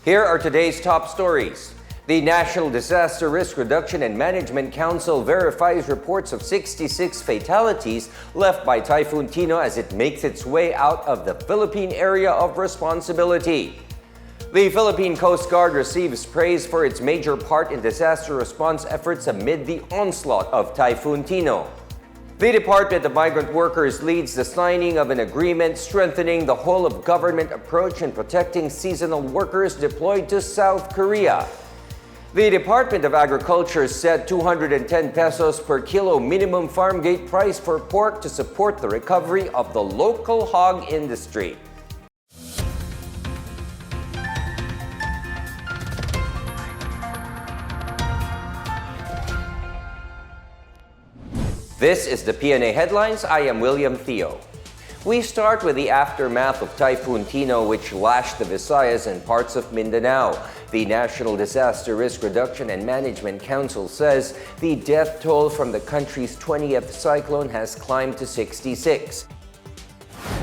Here are today's top stories. The National Disaster Risk Reduction and Management Council verifies reports of 66 fatalities left by Typhoon Tino as it makes its way out of the Philippine area of responsibility. The Philippine Coast Guard receives praise for its major part in disaster response efforts amid the onslaught of Typhoon Tino. The Department of Migrant Workers leads the signing of an agreement strengthening the whole-of-government approach in protecting seasonal workers deployed to South Korea. The Department of Agriculture set 210 pesos per kilo minimum farmgate price for pork to support the recovery of the local hog industry. This is the Pna Headlines. I am William Theo. We start with the aftermath of Typhoon Tino, which lashed the Visayas and parts of Mindanao. The National Disaster Risk Reduction and Management Council says the death toll from the country's 20th cyclone has climbed to 66.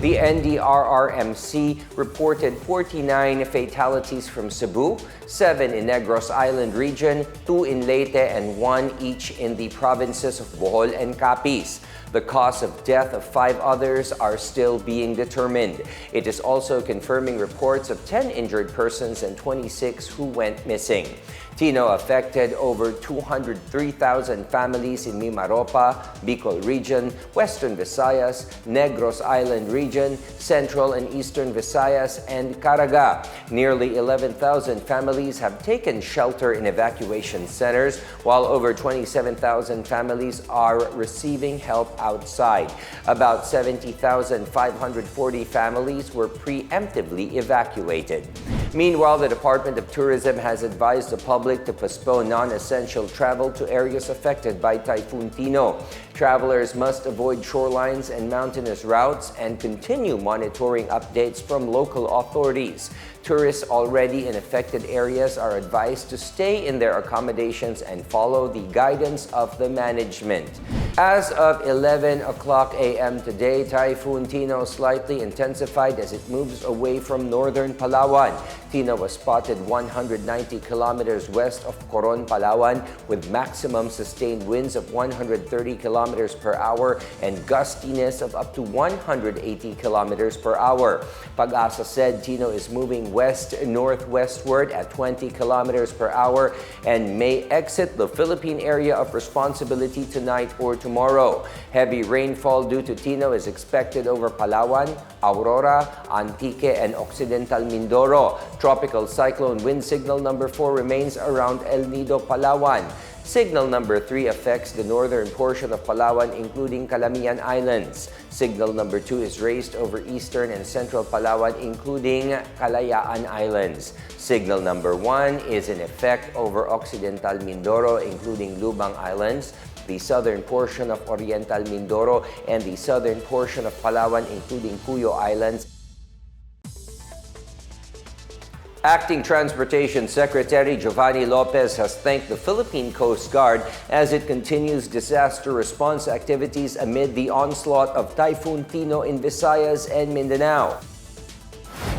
The NDRRMC reported 49 fatalities from Cebu, 7 in Negros Island region, 2 in Leyte, and 1 each in the provinces of Bohol and Capiz. The cause of death of 5 others are still being determined. It is also confirming reports of 10 injured persons and 26 who went missing. Tino affected over 203,000 families in Mimaropa, Bicol region, Western Visayas, Negros Island region, Central and Eastern Visayas, and Caraga. Nearly 11,000 families have taken shelter in evacuation centers, while over 27,000 families are receiving help outside. About 70,540 families were preemptively evacuated. Meanwhile, the Department of Tourism has advised the public to postpone non-essential travel to areas affected by Typhoon Tino. Travelers must avoid shorelines and mountainous routes and continue monitoring updates from local authorities. Tourists already in affected areas are advised to stay in their accommodations and follow the guidance of the management. As of 11 o'clock a.m. today, Typhoon Tino slightly intensified as it moves away from northern Palawan. Tino was spotted 190 kilometers west of Coron, Palawan, with maximum sustained winds of 130 kilometers per hour and gustiness of up to 180 kilometers per hour. Pag-asa said Tino is moving west-northwestward at 20 kilometers per hour and may exit the Philippine area of responsibility tonight or tomorrow. Heavy rainfall due to Tino is expected over Palawan, Aurora, Antique, and Occidental Mindoro. Tropical cyclone wind signal number 4 remains around El Nido, Palawan. Signal number 3 affects the northern portion of Palawan, including Calamian Islands. Signal number 2 is raised over eastern and central Palawan, including Kalayaan Islands. Signal number 1 is in effect over Occidental Mindoro, including Lubang Islands, the southern portion of Oriental Mindoro, and the southern portion of Palawan, including Cuyo Islands. Acting Transportation Secretary Giovanni Lopez has thanked the Philippine Coast Guard as it continues disaster response activities amid the onslaught of Typhoon Tino in Visayas and Mindanao.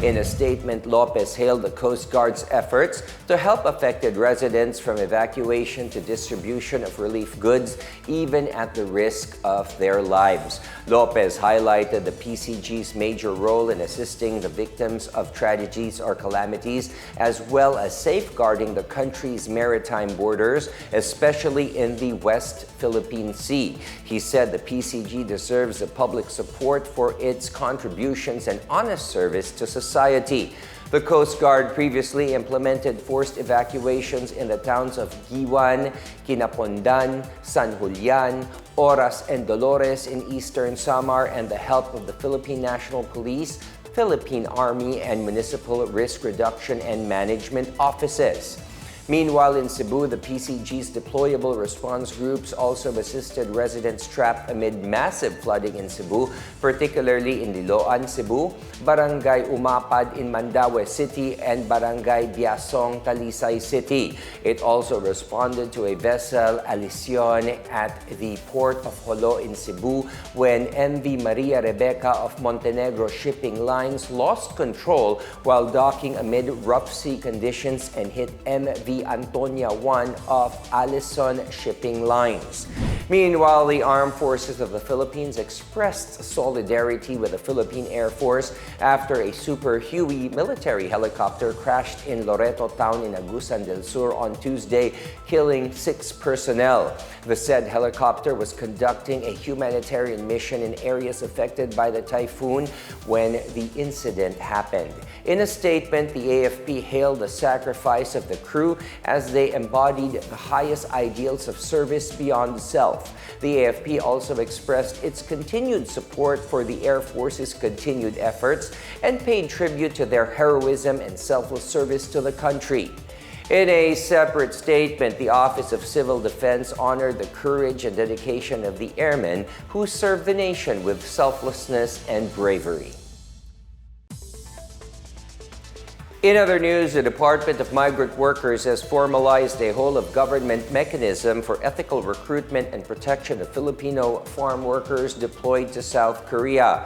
In a statement, Lopez hailed the Coast Guard's efforts to help affected residents from evacuation to distribution of relief goods, even at the risk of their lives. Lopez highlighted the PCG's major role in assisting the victims of tragedies or calamities, as well as safeguarding the country's maritime borders, especially in the West Philippine Sea. He said the PCG deserves the public support for its contributions and honest service to society. The Coast Guard previously implemented forced evacuations in the towns of Giwan, Kinapondan, San Julian, Oras, and Dolores in eastern Samar, and the help of the Philippine National Police, Philippine Army, and Municipal Risk Reduction and Management Offices. Meanwhile, in Cebu, the PCG's deployable response groups also assisted residents trapped amid massive flooding in Cebu, particularly in Liloan, Cebu, Barangay Umapad in Mandaue City, and Barangay Biasong, Talisay City. It also responded to a vessel, Alicion, at the port of Jolo in Cebu when MV Maria Rebecca of Montenegro Shipping Lines lost control while docking amid rough sea conditions and hit MV Antonia 1 of Alison Shipping Lines. Meanwhile, the Armed Forces of the Philippines expressed solidarity with the Philippine Air Force after a Super Huey military helicopter crashed in Loreto town in Agusan del Sur on Tuesday, killing 6 personnel. The said helicopter was conducting a humanitarian mission in areas affected by the typhoon when the incident happened. In a statement, the AFP hailed the sacrifice of the crew as they embodied the highest ideals of service beyond self. The AFP also expressed its continued support for the Air Force's continued efforts and paid tribute to their heroism and selfless service to the country. In a separate statement, the Office of Civil Defense honored the courage and dedication of the airmen who served the nation with selflessness and bravery. In other news, the Department of Migrant Workers has formalized a whole-of-government mechanism for ethical recruitment and protection of Filipino farm workers deployed to South Korea.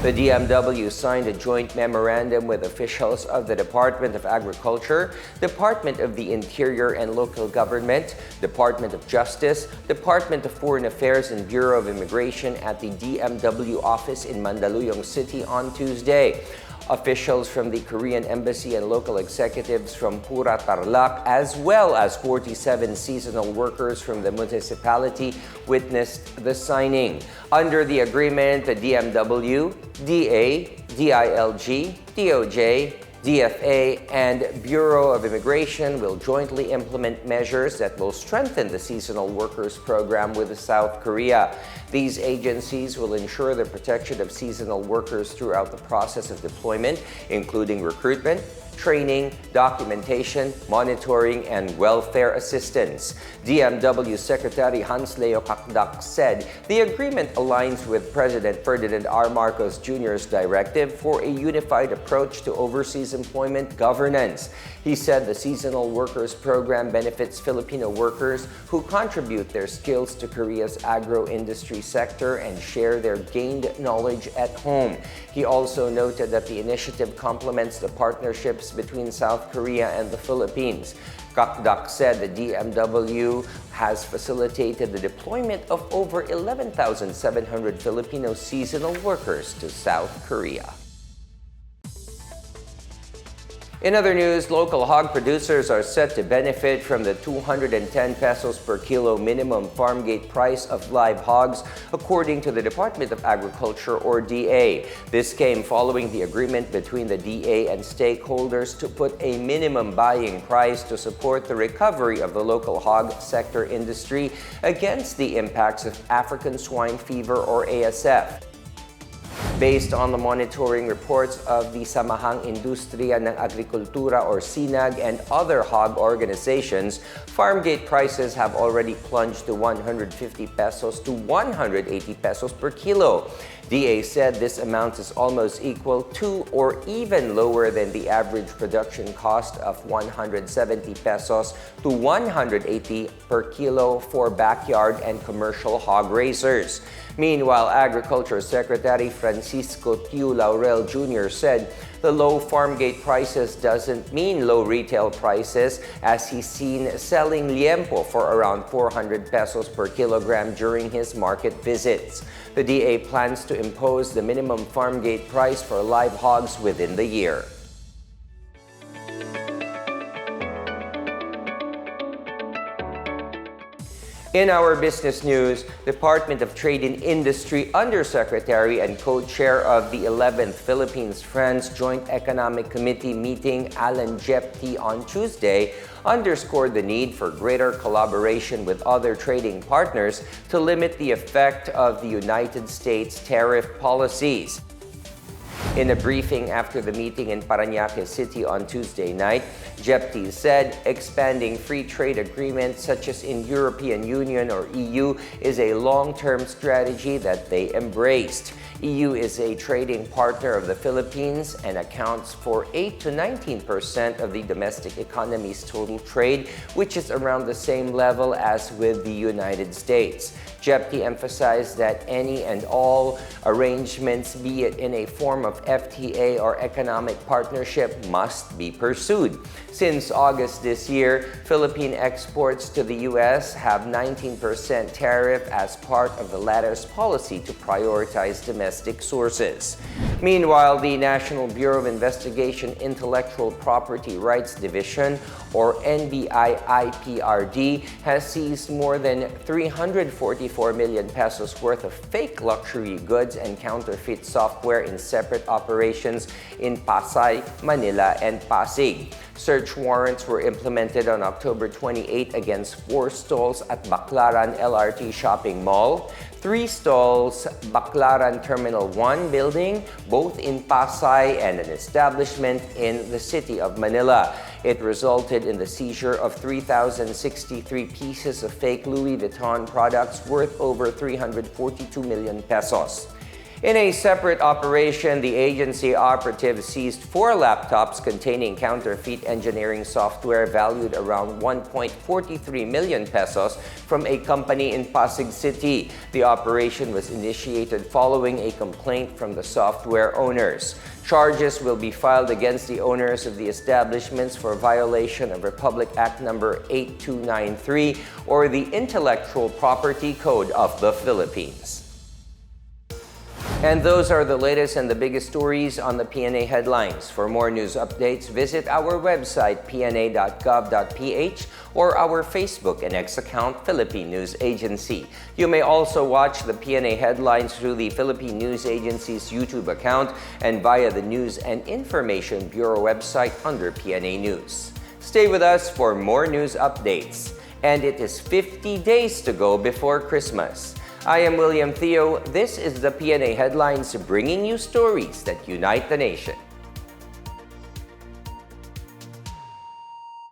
The DMW signed a joint memorandum with officials of the Department of Agriculture, Department of the Interior and Local Government, Department of Justice, Department of Foreign Affairs and Bureau of Immigration at the DMW office in Mandaluyong City on Tuesday. Officials from the Korean Embassy and local executives from Pura Tarlac, as well as 47 seasonal workers from the municipality, witnessed the signing. Under the agreement, the DMW, DA, DILG, DOJ, DFA, and Bureau of Immigration will jointly implement measures that will strengthen the seasonal workers program with South Korea. These agencies will ensure the protection of seasonal workers throughout the process of deployment, including recruitment, training, documentation, monitoring, and welfare assistance. DMW Secretary Hans Leo Kakdak said the agreement aligns with President Ferdinand R. Marcos Jr.'s directive for a unified approach to overseas employment governance. He said the Seasonal Workers Program benefits Filipino workers who contribute their skills to Korea's agro-industry sector and share their gained knowledge at home. He also noted that the initiative complements the partnerships between South Korea and the Philippines. Kakdak said the DMW has facilitated the deployment of over 11,700 Filipino seasonal workers to South Korea. In other news, local hog producers are set to benefit from the 210 pesos per kilo minimum farmgate price of live hogs, according to the Department of Agriculture, or DA. This came following the agreement between the DA and stakeholders to put a minimum buying price to support the recovery of the local hog sector industry against the impacts of African swine fever, or ASF. Based on the monitoring reports of the Samahang Industriya ng Agrikultura, or SINAG, and other hog organizations, farmgate prices have already plunged to 150 pesos to 180 pesos per kilo. DA said this amount is almost equal to or even lower than the average production cost of 170 pesos to 180 per kilo for backyard and commercial hog raisers. Meanwhile, Agriculture Secretary Francisco Tiu Laurel Jr. said the low farmgate prices doesn't mean low retail prices, as he's seen selling liempo for around 400 pesos per kilogram during his market visits. The DA plans to impose the minimum farmgate price for live hogs within the year. In our business news, Department of Trade and Industry Undersecretary and co-chair of the 11th Philippines France Joint Economic Committee meeting, Alan Jepti, on Tuesday, underscored the need for greater collaboration with other trading partners to limit the effect of the United States tariff policies. In a briefing after the meeting in Parañaque City on Tuesday night, Jepti said expanding free trade agreements such as in European Union or EU is a long-term strategy that they embraced. EU is a trading partner of the Philippines and accounts for 8 to 19% of the domestic economy's total trade, which is around the same level as with the United States. Jepti emphasized that any and all arrangements, be it in a form of FTA or economic partnership, must be pursued. Since August this year, Philippine exports to the U.S. have 19% tariff as part of the latter's policy to prioritize domestic sources. Meanwhile, the National Bureau of Investigation Intellectual Property Rights Division, or NDRRMC, has seized more than 344 million pesos worth of fake luxury goods and counterfeit software in separate operations in Pasay, Manila, and Pasig. Search warrants were implemented on October 28 against 4 stalls at Baclaran LRT Shopping Mall, 3 stalls Baclaran Terminal 1 building, both in Pasay, and an establishment in the city of Manila. It resulted in the seizure of 3,063 pieces of fake Louis Vuitton products worth over 342 million pesos. In a separate operation, the agency operative seized 4 laptops containing counterfeit engineering software valued around 1.43 million pesos from a company in Pasig City. The operation was initiated following a complaint from the software owners. Charges will be filed against the owners of the establishments for violation of Republic Act No. 8293 or the Intellectual Property Code of the Philippines. And those are the latest and the biggest stories on the Pna Headlines. For more news updates, visit our website pna.gov.ph or our Facebook and X account, Philippine News Agency. You may also watch the Pna Headlines through the Philippine News Agency's YouTube account and via the News and Information Bureau website under Pna News. Stay with us for more news updates. And it is 50 days to go before Christmas. I am William Theo. This is the Pna Headlines, bringing you stories that unite the nation.